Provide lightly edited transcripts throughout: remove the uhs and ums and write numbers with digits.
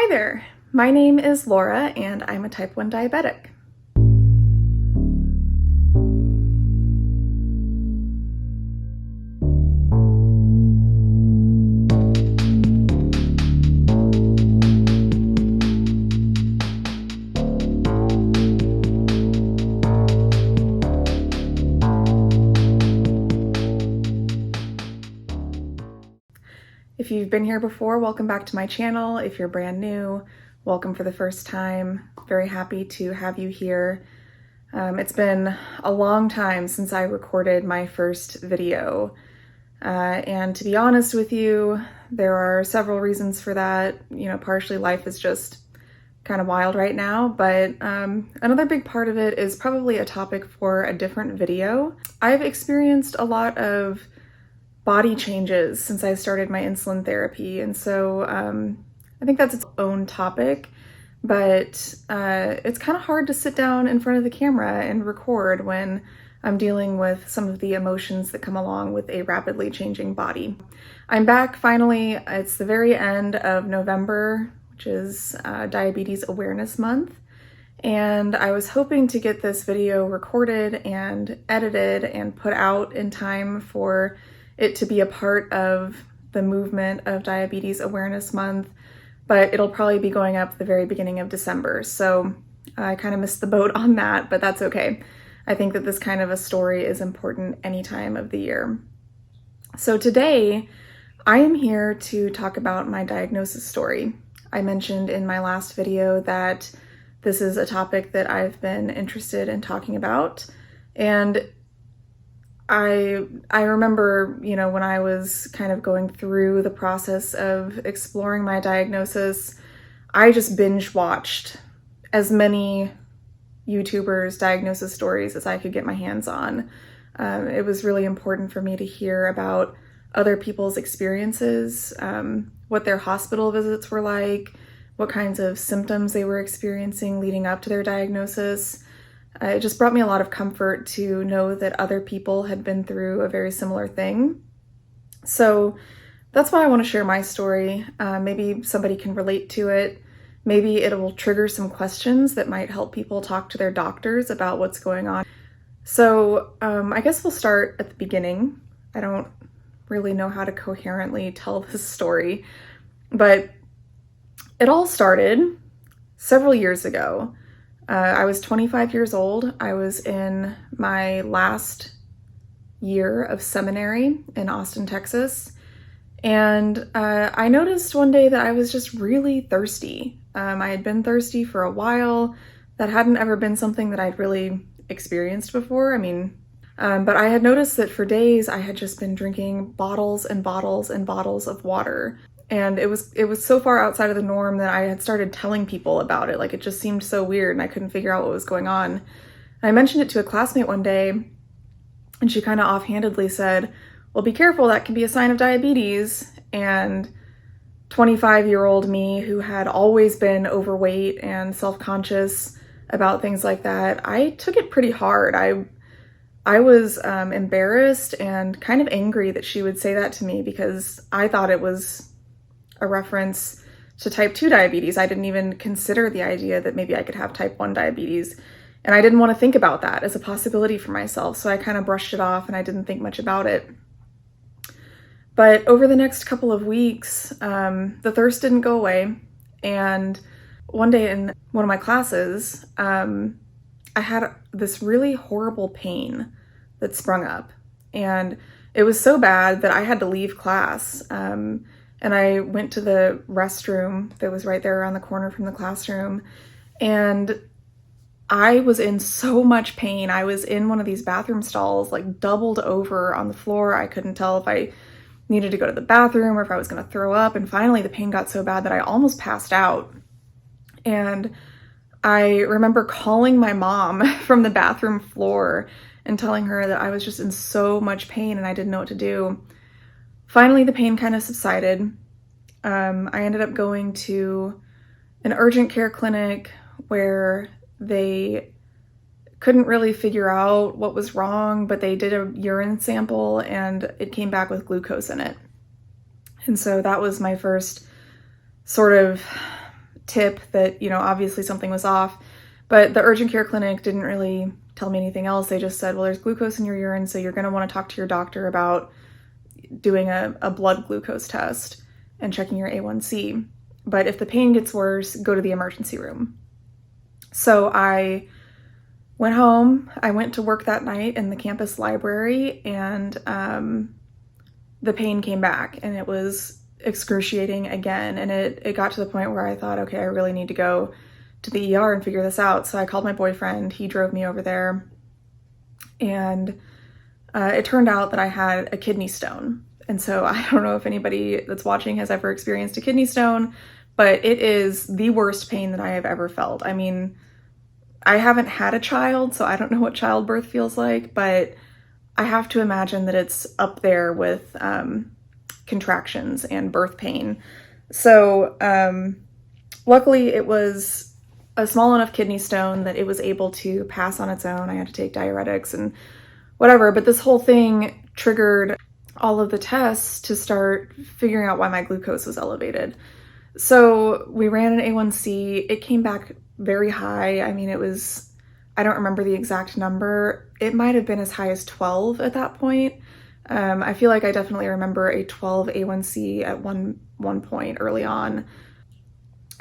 Hi there, my name is Laura and I'm a type 1 diabetic. If you've been here before, welcome back to my channel. If you're brand new, welcome for the first time. Very happy to have you here. It's been a long time since I recorded my first video. And to be honest with you, there are several reasons for that. Partially life is just kind of wild right now, but another big part of it is probably a topic for a different video. I've experienced a lot of body changes since I started my insulin therapy, and so I think that's its own topic, but it's kind of hard to sit down in front of the camera and record when I'm dealing with some of the emotions that come along with a rapidly changing body. I'm back finally. It's the very end of November, which is Diabetes Awareness Month, and I was hoping to get this video recorded and edited and put out in time for it to be a part of the movement of Diabetes Awareness Month, but it'll probably be going up the very beginning of December. So I kind of missed the boat on that, but that's okay. I think that this kind of a story is important any time of the year. So today I am here to talk about my diagnosis story. I mentioned in my last video that this is a topic that I've been interested in talking about, and I remember, when I was kind of going through the process of exploring my diagnosis, I just binge watched as many YouTubers' diagnosis stories as I could get my hands on. It was really important for me to hear about other people's experiences, what their hospital visits were like, what kinds of symptoms they were experiencing leading up to their diagnosis. It just brought me a lot of comfort to know that other people had been through a very similar thing. So that's why I want to share my story. Maybe somebody can relate to it. Maybe it will trigger some questions that might help people talk to their doctors about what's going on. So I guess we'll start at the beginning. I don't really know how to coherently tell this story, but it all started several years ago. I was 25 years old. I was in my last year of seminary in Austin, Texas, and I noticed one day that I was just really thirsty. I had been thirsty for a while. That hadn't ever been something that I'd really experienced before. But I had noticed that for days I had just been drinking bottles and bottles and bottles of water. And it was so far outside of the norm that I had started telling people about it. Like, it just seemed so weird and I couldn't figure out what was going on. And I mentioned it to a classmate one day, and she kind of offhandedly said, "Well, be careful, that can be a sign of diabetes." And 25-year-old me, who had always been overweight and self-conscious about things like that, I took it pretty hard. I was embarrassed and kind of angry that she would say that to me, because I thought it was a reference to type 2 diabetes. I didn't even consider the idea that maybe I could have type 1 diabetes, and I didn't want to think about that as a possibility for myself, so I kind of brushed it off and I didn't think much about it. But over the next couple of weeks, the thirst didn't go away, and one day in one of my classes, I had this really horrible pain that sprung up, and it was so bad that I had to leave class. And I went to the restroom that was right there around the corner from the classroom, and I was in so much pain. I was in one of these bathroom stalls, like doubled over on the floor. I couldn't tell if I needed to go to the bathroom or if I was going to throw up. And finally the pain got so bad that I almost passed out. And I remember calling my mom from the bathroom floor and telling her that I was just in so much pain and I didn't know what to do. Finally, the pain kind of subsided. I ended up going to an urgent care clinic where they couldn't really figure out what was wrong, but they did a urine sample and it came back with glucose in it. And so that was my first sort of tip that, obviously something was off. But the urgent care clinic didn't really tell me anything else. They just said, well, there's glucose in your urine, so you're going to want to talk to your doctor about doing a blood glucose test and checking your A1C. But if the pain gets worse, go to the emergency room. So I went home. I went to work that night in the campus library, and the pain came back, and it was excruciating again. And it got to the point where I thought, okay, I really need to go to the ER and figure this out. So I called my boyfriend. He drove me over there, and it turned out that I had a kidney stone. And so I don't know if anybody that's watching has ever experienced a kidney stone, but it is the worst pain that I have ever felt. I mean, I haven't had a child, so I don't know what childbirth feels like, but I have to imagine that it's up there with contractions and birth pain. So luckily it was a small enough kidney stone that it was able to pass on its own. I had to take diuretics and whatever, but this whole thing triggered all of the tests to start figuring out why my glucose was elevated. So we ran an A1C. It came back very high. I mean, I don't remember the exact number. It might have been as high as 12 at that point. I feel like I definitely remember a 12 A1C at one point early on.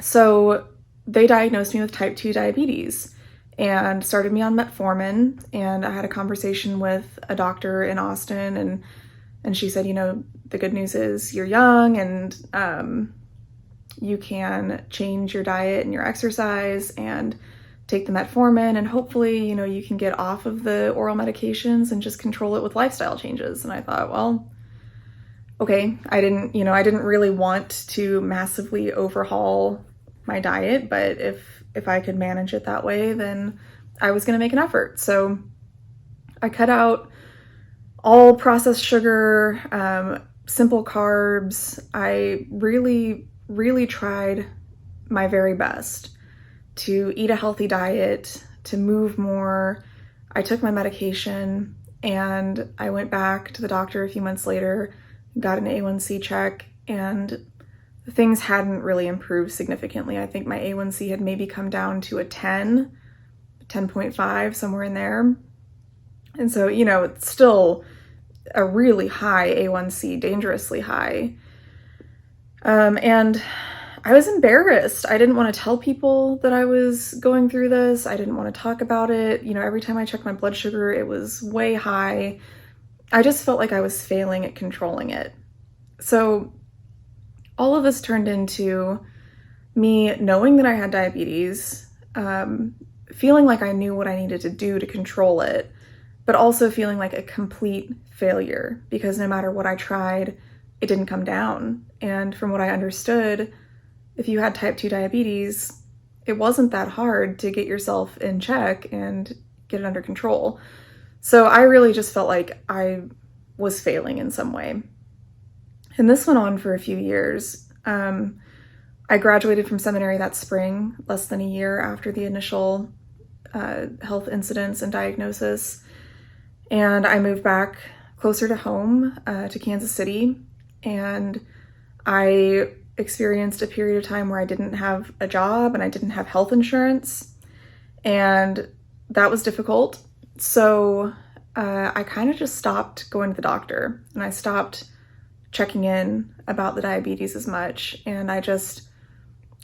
So they diagnosed me with type 2 diabetes and started me on metformin. And I had a conversation with a doctor in Austin, and she said, the good news is you're young, and you can change your diet and your exercise and take the metformin, and hopefully, you can get off of the oral medications and just control it with lifestyle changes. And I thought, well, okay, I didn't really want to massively overhaul my diet, but if I could manage it that way, then I was going to make an effort. So I cut out all processed sugar, simple carbs. I really, really tried my very best to eat a healthy diet, to move more. I took my medication, and I went back to the doctor a few months later, got an A1C check, and things hadn't really improved significantly. I think my A1C had maybe come down to a 10.5, somewhere in there. And so, it's still a really high A1C, dangerously high. And I was embarrassed. I didn't want to tell people that I was going through this. I didn't want to talk about it. Every time I checked my blood sugar, it was way high. I just felt like I was failing at controlling it. So all of this turned into me knowing that I had diabetes, feeling like I knew what I needed to do to control it, but also feeling like a complete failure because no matter what I tried, it didn't come down. And from what I understood, if you had type 2 diabetes, it wasn't that hard to get yourself in check and get it under control. So I really just felt like I was failing in some way. And this went on for a few years. I graduated from seminary that spring, less than a year after the initial health incidents and diagnosis. And I moved back closer to home, to Kansas City. And I experienced a period of time where I didn't have a job and I didn't have health insurance. And that was difficult. So I kind of just stopped going to the doctor, and I stopped checking in about the diabetes as much. And I just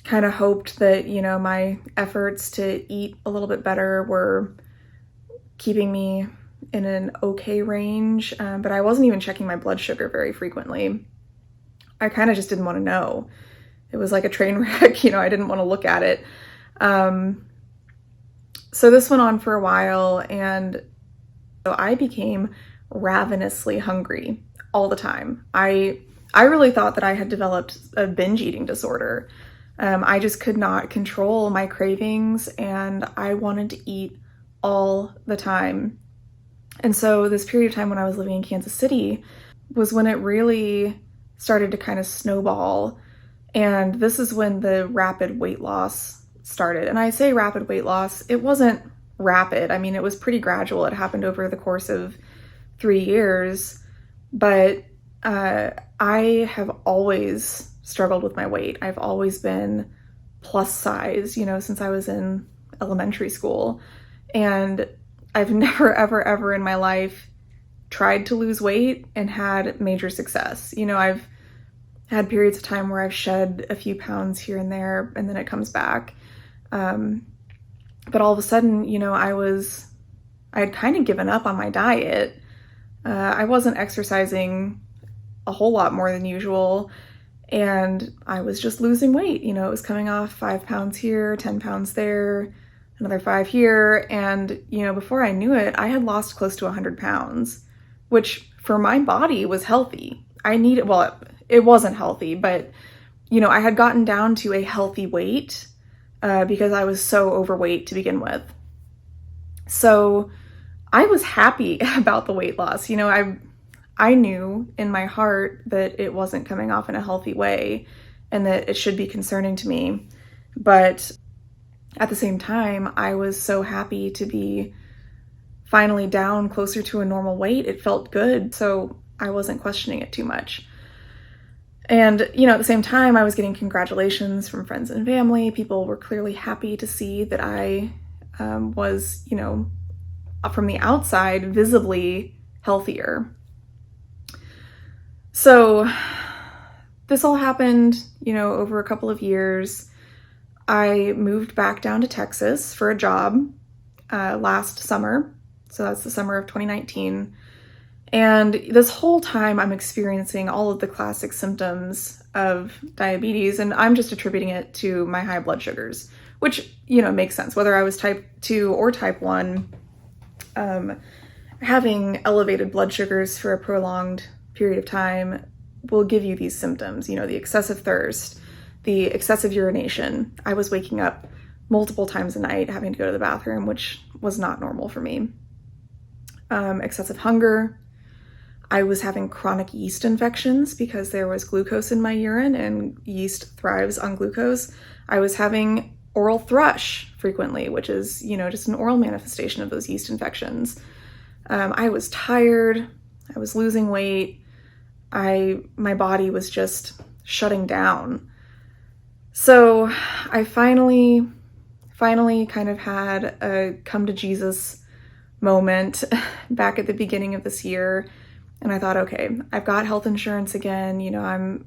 kind of hoped that, my efforts to eat a little bit better were keeping me in an okay range. But I wasn't even checking my blood sugar very frequently. I kind of just didn't want to know. It was like a train wreck, I didn't want to look at it. So this went on for a while, and so I became ravenously hungry all the time. I really thought that I had developed a binge eating disorder. I just could not control my cravings, and I wanted to eat all the time. And so this period of time when I was living in Kansas City was when it really started to kind of snowball. And this is when the rapid weight loss started. And I say rapid weight loss, it wasn't rapid. I mean, it was pretty gradual. It happened over the course of 3 years. But I have always struggled with my weight. I've always been plus size, since I was in elementary school. And I've never, ever, ever in my life tried to lose weight and had major success. I've had periods of time where I've shed a few pounds here and there, and then it comes back. But all of a sudden, I had kind of given up on my diet. I wasn't exercising a whole lot more than usual, and I was just losing weight. It was coming off 5 pounds here, 10 pounds there, another 5 here, and, before I knew it, I had lost close to 100 pounds, which for my body was healthy. It wasn't healthy, but, I had gotten down to a healthy weight because I was so overweight to begin with. So I was happy about the weight loss. I knew in my heart that it wasn't coming off in a healthy way and that it should be concerning to me. But at the same time, I was so happy to be finally down closer to a normal weight. It felt good, so I wasn't questioning it too much. And, at the same time, I was getting congratulations from friends and family. People were clearly happy to see that I was, from the outside, visibly healthier. So this all happened, over a couple of years. I moved back down to Texas for a job last summer. So that's the summer of 2019. And this whole time I'm experiencing all of the classic symptoms of diabetes, and I'm just attributing it to my high blood sugars, which, makes sense. Whether I was type 2 or type 1, having elevated blood sugars for a prolonged period of time will give you these symptoms, the excessive thirst, the excessive urination. I was waking up multiple times a night having to go to the bathroom, which was not normal for me. Excessive hunger. I was having chronic yeast infections because there was glucose in my urine, and yeast thrives on glucose. I was having oral thrush frequently, which is, just an oral manifestation of those yeast infections. I was tired. I was losing weight. My body was just shutting down. So I finally kind of had a come to Jesus moment back at the beginning of this year. And I thought, okay, I've got health insurance again. I'm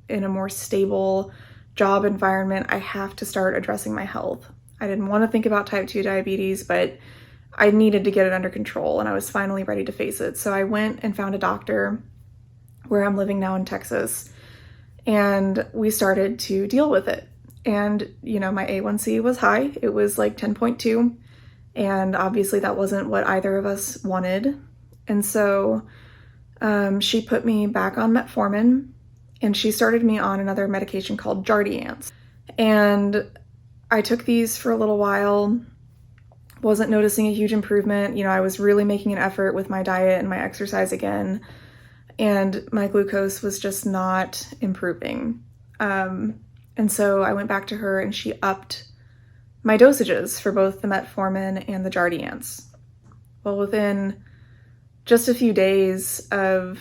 in a more stable job environment. I have to start addressing my health. I didn't want to think about type 2 diabetes, but I needed to get it under control, and I was finally ready to face it. So I went and found a doctor where I'm living now in Texas, and we started to deal with it. And, my A1C was high. It was like 10.2, and obviously that wasn't what either of us wanted. And so she put me back on metformin, and she started me on another medication called Jardiance. And I took these for a little while, wasn't noticing a huge improvement. I was really making an effort with my diet and my exercise again, and my glucose was just not improving. And so I went back to her, and she upped my dosages for both the metformin and the Jardiance. Well, within just a few days of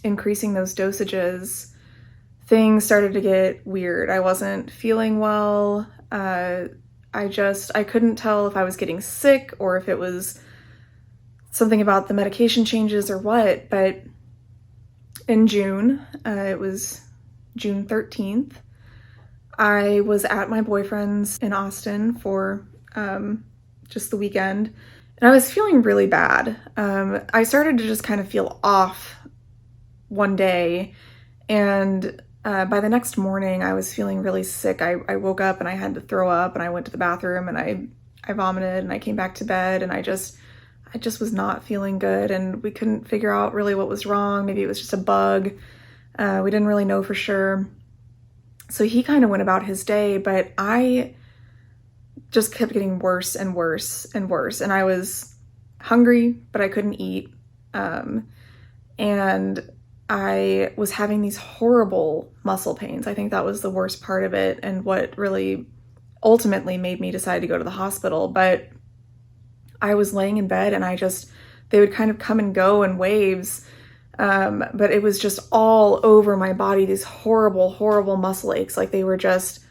increasing those dosages, things started to get weird. I wasn't feeling well. I couldn't tell if I was getting sick or if it was something about the medication changes or what, but in June, it was June 13th, I was at my boyfriend's in Austin for just the weekend, and I was feeling really bad. I started to just kind of feel off one day, and by the next morning, I was feeling really sick. I woke up and I had to throw up, and I went to the bathroom and I vomited, and I came back to bed, and I just was not feeling good, and we couldn't figure out really what was wrong. Maybe it was just a bug. We didn't really know for sure. So he kind of went about his day, but I just kept getting worse and worse and worse. And I was hungry, but I couldn't eat. And I was having these horrible muscle pains. I think that was the worst part of it, and what really ultimately made me decide to go to the hospital. But I was laying in bed, and they would kind of come and go in waves. But it was just all over my body, these horrible, horrible muscle aches. Like they were just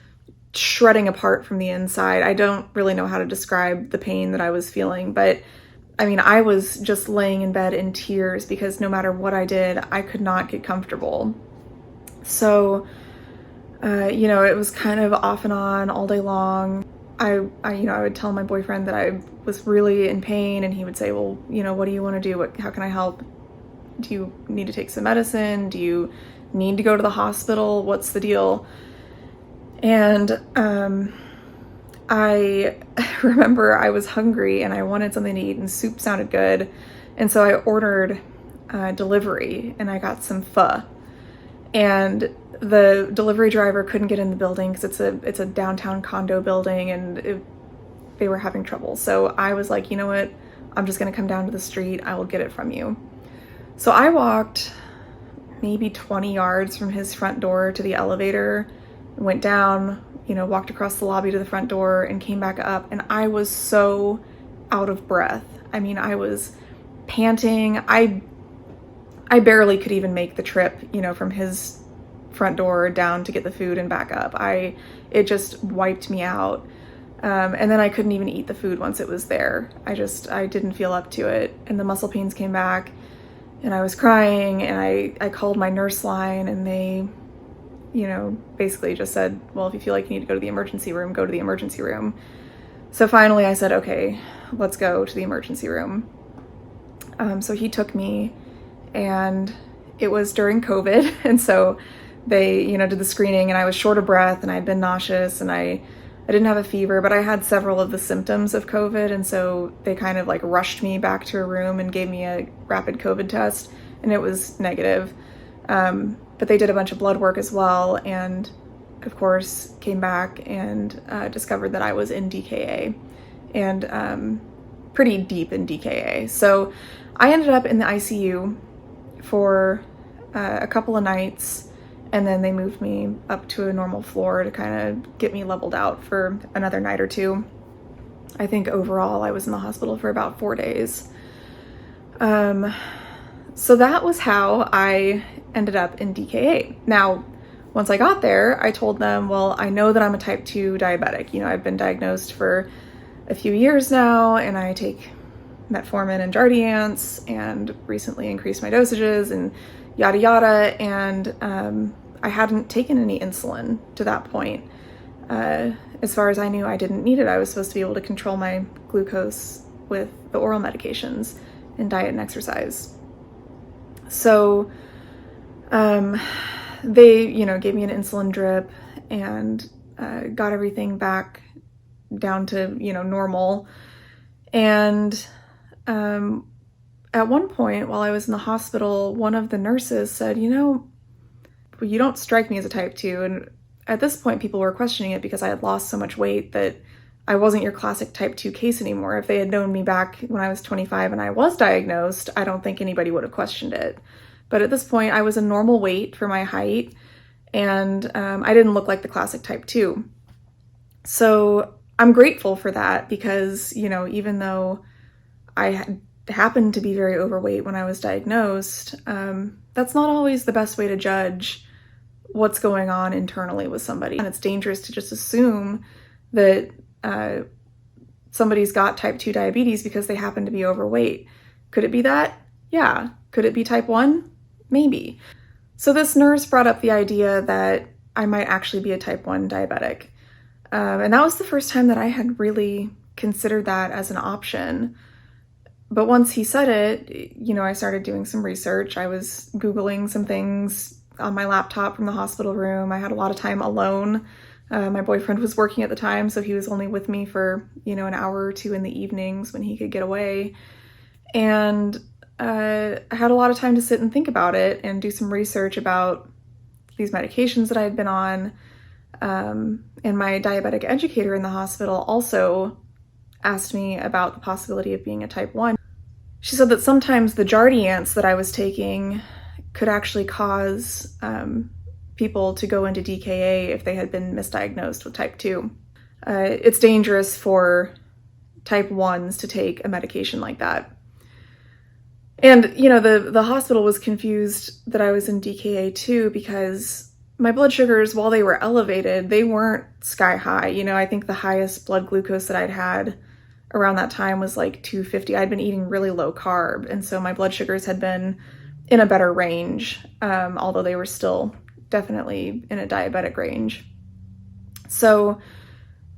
shredding apart from the inside. I don't really know how to describe the pain that I was feeling, but I mean, I was just laying in bed in tears because no matter what I did, I could not get comfortable. So, it was kind of off and on all day long. I would tell my boyfriend that I was really in pain, and he would say, well, what do you want to do? How can I help? Do you need to take some medicine? Do you need to go to the hospital? What's the deal? And I remember I was hungry and I wanted something to eat, and soup sounded good. And so I ordered delivery, and I got some pho. And the delivery driver couldn't get in the building because it's a downtown condo building, and they were having trouble. So I was like, you know what? I'm just going to come down to the street. I will get it from you. So I walked maybe 20 yards from his front door to the elevator, went down, walked across the lobby to the front door and came back up. And I was so out of breath. I mean, I was panting. I barely could even make the trip, from his front door down to get the food and back up. It just wiped me out. And then I couldn't even eat the food once it was there. I didn't feel up to it. And the muscle pains came back, and I was crying, and I called my nurse line, and they, basically just said, well, if you feel like you need to go to the emergency room, go to the emergency room. So finally I said, okay, let's go to the emergency room. So he took me, and it was during COVID. And so they, did the screening, and I was short of breath, and I'd been nauseous, and I didn't have a fever, but I had several of the symptoms of COVID. And so they kind of like rushed me back to a room and gave me a rapid COVID test, and it was negative. But they did a bunch of blood work as well, and of course came back and discovered that I was in DKA, and pretty deep in DKA. So I ended up in the ICU for a couple of nights, and then they moved me up to a normal floor to kind of get me leveled out for another night or two. I think overall I was in the hospital for about 4 days. So that was how I ended up in DKA. Now, once I got there, I told them, well, I know that I'm a type 2 diabetic. I've been diagnosed for a few years now, and I take metformin and Jardiance, and recently increased my dosages and yada yada. And I hadn't taken any insulin to that point. As far as I knew, I didn't need it. I was supposed to be able to control my glucose with the oral medications and diet and exercise. So they, gave me an insulin drip and got everything back down to, normal. And at one point while I was in the hospital, one of the nurses said, you don't strike me as a type 2. And at this point, people were questioning it because I had lost so much weight that I wasn't your classic type 2 case anymore. If they had known me back when I was 25 and I was diagnosed, I don't think anybody would have questioned it. But at this point, I was a normal weight for my height, and I didn't look like the classic type 2. So I'm grateful for that because, even though I happened to be very overweight when I was diagnosed, that's not always the best way to judge what's going on internally with somebody. And it's dangerous to just assume that somebody's got type 2 diabetes because they happen to be overweight. Could it be that? Yeah. Could it be type 1? Maybe. So this nurse brought up the idea that I might actually be a type 1 diabetic. And that was the first time that I had really considered that as an option. But once he said it, I started doing some research. I was Googling some things on my laptop from the hospital room. I had a lot of time alone. My boyfriend was working at the time, so he was only with me for, an hour or two in the evenings when he could get away. And I had a lot of time to sit and think about it and do some research about these medications that I had been on. And my diabetic educator in the hospital also asked me about the possibility of being a type 1. She said that sometimes the Jardiance that I was taking could actually cause people to go into DKA if they had been misdiagnosed with type 2. It's dangerous for type 1s to take a medication like that. And, you know, the hospital was confused that I was in DKA too, because my blood sugars, while they were elevated, they weren't sky high. You know, I think the highest blood glucose that I'd had around that time was like 250. I'd been eating really low carb, and so my blood sugars had been in a better range, although they were still definitely in a diabetic range. So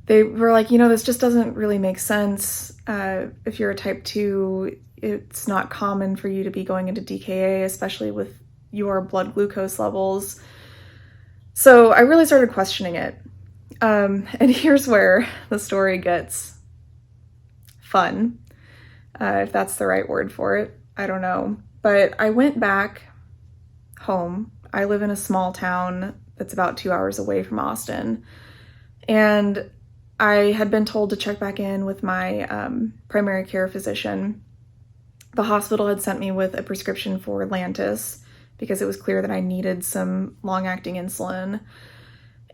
they were like, you know, this just doesn't really make sense. If you're a type 2, it's not common for you to be going into DKA, especially with your blood glucose levels. So I really started questioning it. And here's where the story gets fun, if that's the right word for it. I don't know. But I went back home. I live in a small town that's about 2 hours away from Austin. And I had been told to check back in with my primary care physician. The hospital had sent me with a prescription for Lantus because it was clear that I needed some long-acting insulin.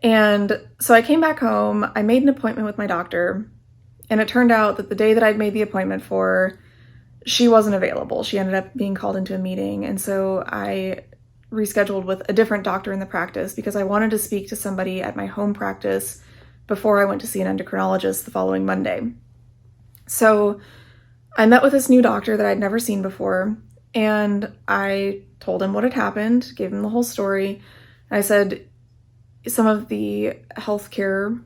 And so I came back home, I made an appointment with my doctor, and it turned out that the day that I'd made the appointment for, she wasn't available. She ended up being called into a meeting, and so I rescheduled with a different doctor in the practice because I wanted to speak to somebody at my home practice before I went to see an endocrinologist the following Monday. So I met with this new doctor that I'd never seen before, and I told him what had happened, gave him the whole story. I said some of the healthcare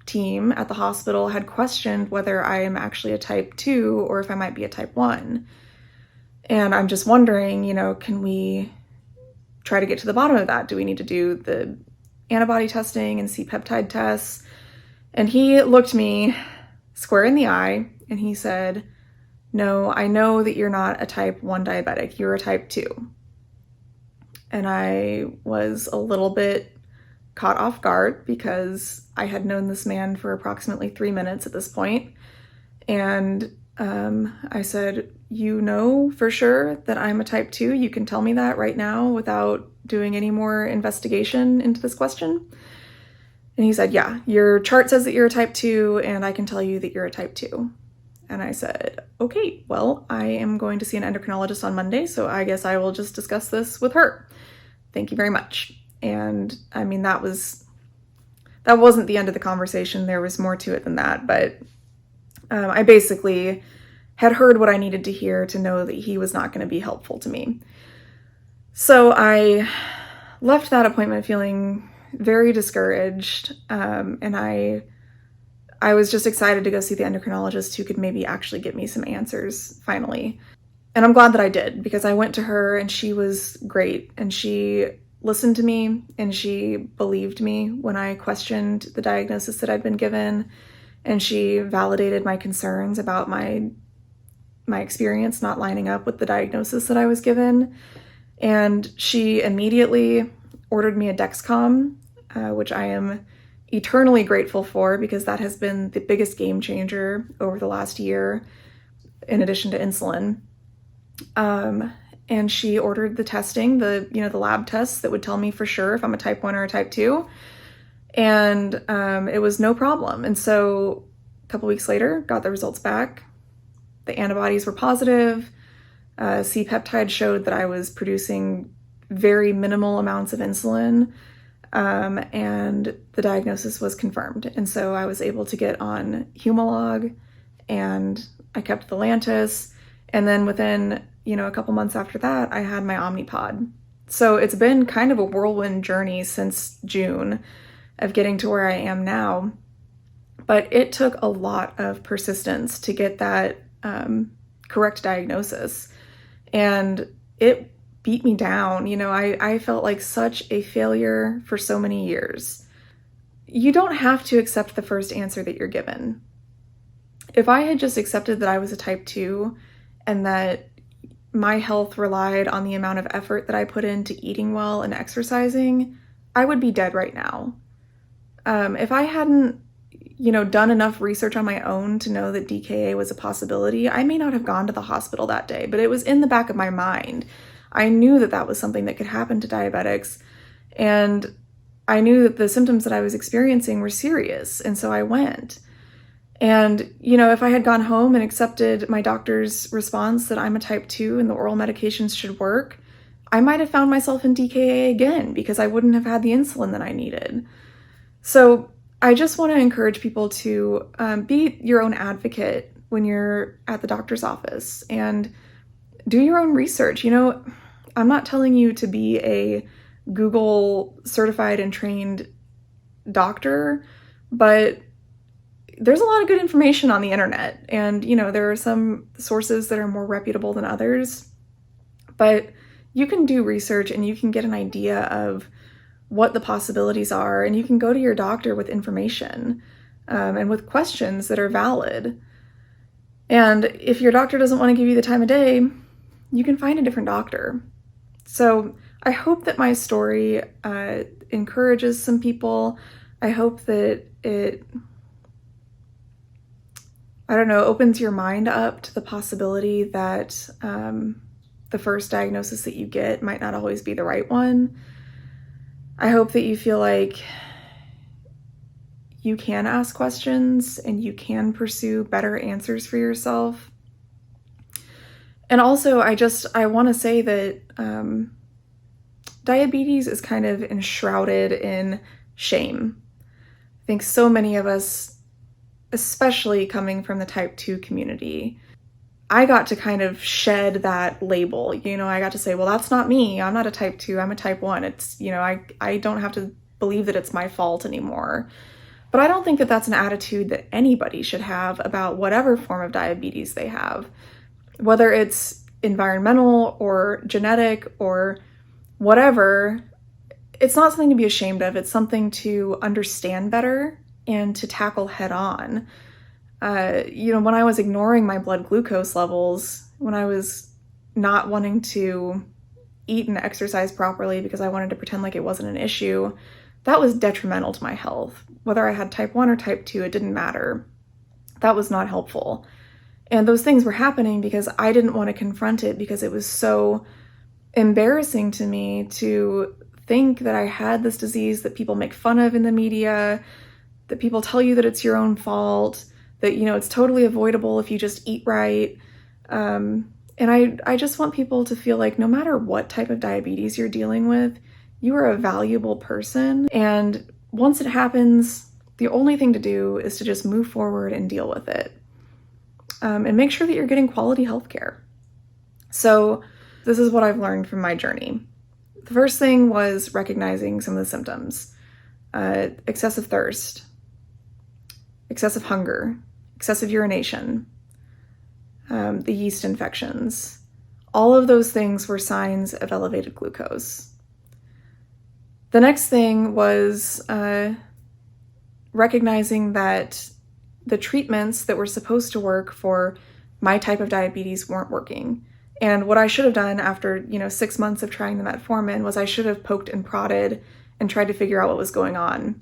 team at the hospital had questioned whether I am actually a type 2 or if I might be a type 1. And I'm just wondering, you know, can we try to get to the bottom of that? Do we need to do the antibody testing and C-peptide tests? And he looked me square in the eye and he said, "No, I know that you're not a type 1 diabetic, you're a type 2. And I was a little bit caught off guard because I had known this man for approximately 3 minutes at this point. And I said, "You know for sure that I'm a type 2? You can tell me that right now without doing any more investigation into this question?" And he said, "Yeah, your chart says that you're a type 2, and I can tell you that you're a type 2. And I said, "Okay, well, I am going to see an endocrinologist on Monday, so I guess I will just discuss this with her. Thank you very much." And I mean, that wasn't the end of the conversation. There was more to it than that, but I basically had heard what I needed to hear to know that he was not going to be helpful to me. So I left that appointment feeling very discouraged, and I was just excited to go see the endocrinologist who could maybe actually get me some answers finally. And I'm glad that I did, because I went to her and she was great, and she listened to me and she believed me when I questioned the diagnosis that I'd been given, and she validated my concerns about my experience not lining up with the diagnosis that I was given. And she immediately ordered me a Dexcom, which I am eternally grateful for, because that has been the biggest game changer over the last year, in addition to insulin. And she ordered the testing, the lab tests that would tell me for sure if I'm a type 1 or a type 2. And it was no problem. And so a couple weeks later, got the results back. The antibodies were positive. C-peptide showed that I was producing very minimal amounts of insulin. And the diagnosis was confirmed. And so I was able to get on Humalog, and I kept the Lantus. And then within, a couple months after that, I had my Omnipod. So it's been kind of a whirlwind journey since June of getting to where I am now. But it took a lot of persistence to get that correct diagnosis. And it beat me down. I felt like such a failure for so many years. You don't have to accept the first answer that you're given. If I had just accepted that I was a type 2 and that my health relied on the amount of effort that I put into eating well and exercising, I would be dead right now. If I hadn't, done enough research on my own to know that DKA was a possibility, I may not have gone to the hospital that day, but it was in the back of my mind. I knew that that was something that could happen to diabetics, and I knew that the symptoms that I was experiencing were serious, and so I went. And, if I had gone home and accepted my doctor's response that I'm a type 2 and the oral medications should work, I might have found myself in DKA again because I wouldn't have had the insulin that I needed. So I just want to encourage people to be your own advocate when you're at the doctor's office and do your own research. I'm not telling you to be a Google certified and trained doctor, but there's a lot of good information on the internet. And, there are some sources that are more reputable than others, but you can do research and you can get an idea of what the possibilities are, and you can go to your doctor with information and with questions that are valid. And if your doctor doesn't want to give you the time of day, you can find a different doctor. So I hope that my story encourages some people. I hope that it, opens your mind up to the possibility that the first diagnosis that you get might not always be the right one. I hope that you feel like you can ask questions and you can pursue better answers for yourself. And also, I want to say that diabetes is kind of enshrouded in shame. I think so many of us, especially coming from the type 2 community, I got to kind of shed that label. I got to say, well, that's not me. I'm not a type 2. I'm a type 1. It's, I don't have to believe that it's my fault anymore. But I don't think that that's an attitude that anybody should have about whatever form of diabetes they have, whether it's environmental or genetic or whatever. It's not something to be ashamed of. It's something to understand better and to tackle head on. When I was ignoring my blood glucose levels, when I was not wanting to eat and exercise properly because I wanted to pretend like it wasn't an issue, that was detrimental to my health. Whether I had type 1 or type 2, it didn't matter. That was not helpful. And those things were happening because I didn't want to confront it because it was so embarrassing to me to think that I had this disease that people make fun of in the media, that people tell you that it's your own fault, that, it's totally avoidable if you just eat right. And I just want people to feel like no matter what type of diabetes you're dealing with, you are a valuable person. And once it happens, the only thing to do is to just move forward and deal with it. And make sure that you're getting quality healthcare. So this is what I've learned from my journey. The first thing was recognizing some of the symptoms. Excessive thirst, excessive hunger, excessive urination, the yeast infections. All of those things were signs of elevated glucose. The next thing was recognizing that the treatments that were supposed to work for my type of diabetes weren't working. And what I should have done after, 6 months of trying the metformin was I should have poked and prodded and tried to figure out what was going on.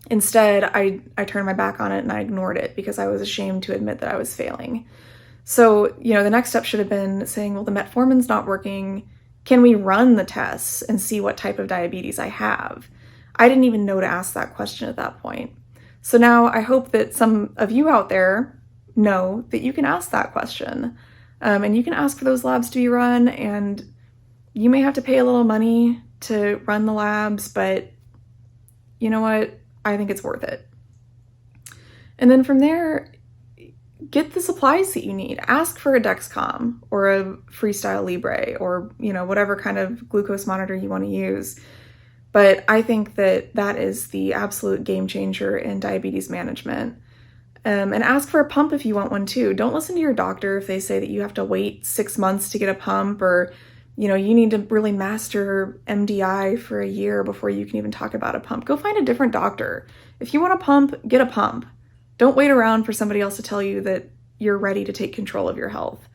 Instead, I turned my back on it and I ignored it because I was ashamed to admit that I was failing. So, the next step should have been saying, well, the metformin's not working. Can we run the tests and see what type of diabetes I have? I didn't even know to ask that question at that point. So now I hope that some of you out there know that you can ask that question. And you can ask for those labs to be run, and you may have to pay a little money to run the labs, but you know what? I think it's worth it. And then from there, get the supplies that you need. Ask for a Dexcom or a Freestyle Libre or, whatever kind of glucose monitor you want to use. But I think that that is the absolute game changer in diabetes management. And ask for a pump if you want one too. Don't listen to your doctor if they say that you have to wait 6 months to get a pump, or, you need to really master MDI for a year before you can even talk about a pump. Go find a different doctor. If you want a pump, get a pump. Don't wait around for somebody else to tell you that you're ready to take control of your health.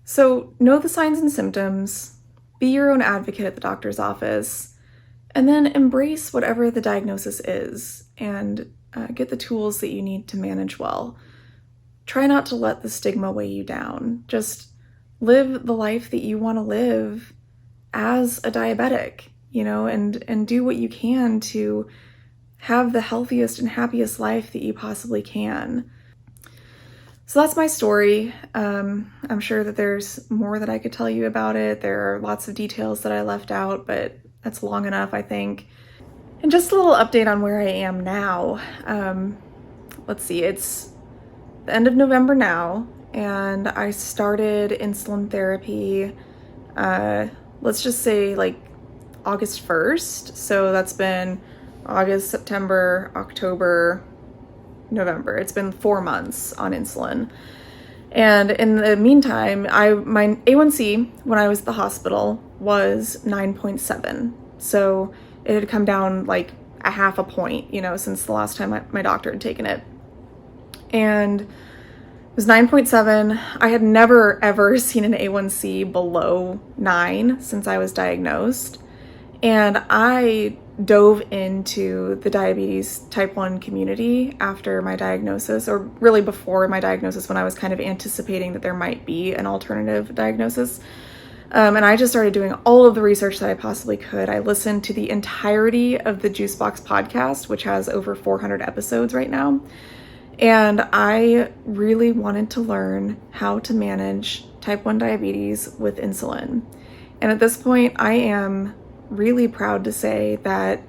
So know the signs and symptoms, be your own advocate at the doctor's office, and then embrace whatever the diagnosis is and get the tools that you need to manage well. Try not to let the stigma weigh you down. Just live the life that you want to live as a diabetic, and do what you can to have the healthiest and happiest life that you possibly can. So that's my story. I'm sure that there's more that I could tell you about it. There are lots of details that I left out, but that's long enough, I think. And just a little update on where I am now. Let's see, it's the end of November now, and I started insulin therapy, let's just say like August 1st. So that's been August, September, October, November. It's been 4 months on insulin. And in the meantime, my A1C when I was at the hospital was 9.7. So it had come down like a half a point, since the last time my doctor had taken it. And it was 9.7. I had never ever seen an A1C below 9 since I was diagnosed. And I dove into the diabetes type 1 community after my diagnosis, or really before my diagnosis, when I was kind of anticipating that there might be an alternative diagnosis. And I just started doing all of the research that I possibly could. I listened to the entirety of the Juicebox Podcast, which has over 400 episodes right now. And I really wanted to learn how to manage type 1 diabetes with insulin. And at this point, I am really proud to say that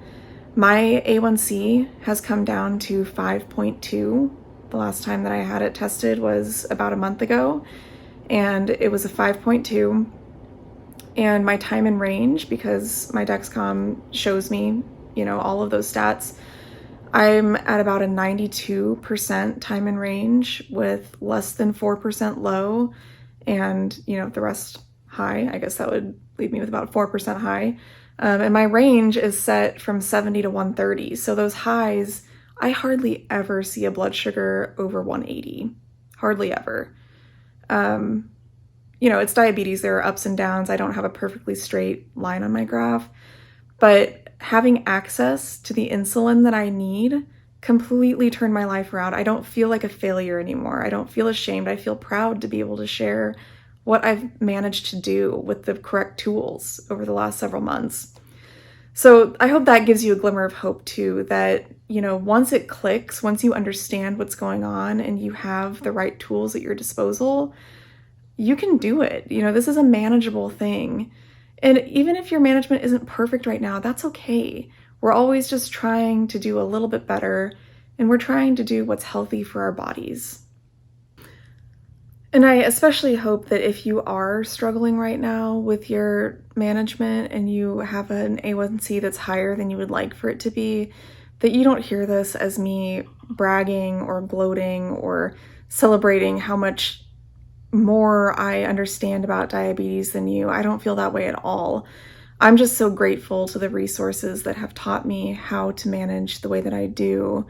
my A1C has come down to 5.2. The last time that I had it tested was about a month ago, and it was a 5.2. And my time in range, because my Dexcom shows me, all of those stats, I'm at about a 92% time in range with less than 4% low, and the rest high. I guess that would leave me with about 4% high. And my range is set from 70 to 130. So those highs, I hardly ever see a blood sugar over 180. Hardly ever. It's diabetes. There are ups and downs. I don't have a perfectly straight line on my graph. But having access to the insulin that I need completely turned my life around. I don't feel like a failure anymore. I don't feel ashamed. I feel proud to be able to share what I've managed to do with the correct tools over the last several months. So I hope that gives you a glimmer of hope too, that, once it clicks, once you understand what's going on and you have the right tools at your disposal, you can do it. This is a manageable thing. And even if your management isn't perfect right now, that's okay. We're always just trying to do a little bit better, and we're trying to do what's healthy for our bodies. And I especially hope that if you are struggling right now with your management and you have an A1C that's higher than you would like for it to be, that you don't hear this as me bragging or gloating or celebrating how much more I understand about diabetes than you. I don't feel that way at all. I'm just so grateful to the resources that have taught me how to manage the way that I do.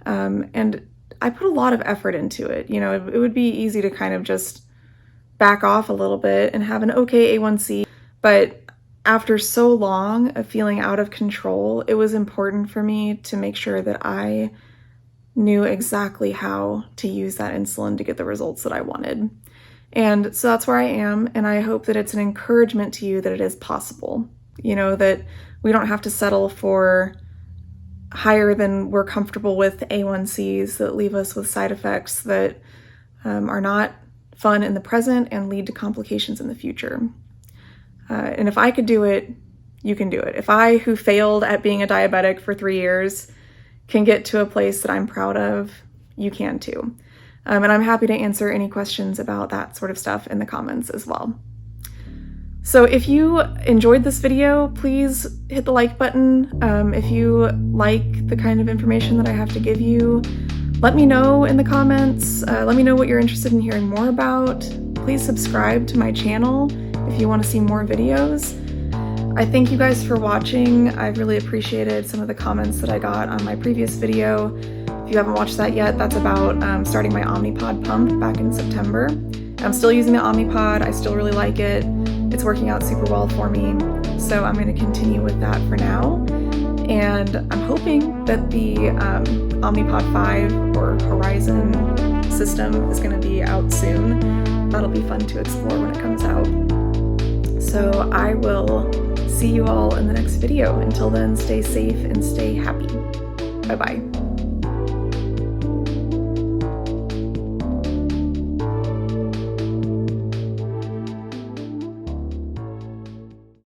And I put a lot of effort into it. It would be easy to kind of just back off a little bit and have an okay A1C. But after so long of feeling out of control, it was important for me to make sure that I knew exactly how to use that insulin to get the results that I wanted. And so that's where I am. And I hope that it's an encouragement to you that it is possible, that we don't have to settle for higher than we're comfortable with A1Cs that leave us with side effects that are not fun in the present and lead to complications in the future. And if I could do it, you can do it. If I, who failed at being a diabetic for 3 years, can get to a place that I'm proud of, you can too. And I'm happy to answer any questions about that sort of stuff in the comments as well. So if you enjoyed this video, please hit the like button. If you like the kind of information that I have to give you, let me know in the comments. Let me know what you're interested in hearing more about. Please subscribe to my channel if you want to see more videos. I thank you guys for watching. I really appreciated some of the comments that I got on my previous video. If you haven't watched that yet, that's about starting my Omnipod pump back in September. I'm still using the Omnipod. I still really like it. It's working out super well for me. So I'm going to continue with that for now. And I'm hoping that the Omnipod 5 or Horizon system is going to be out soon. That'll be fun to explore when it comes out. So I will see you all in the next video. Until then, stay safe and stay happy. Bye-bye.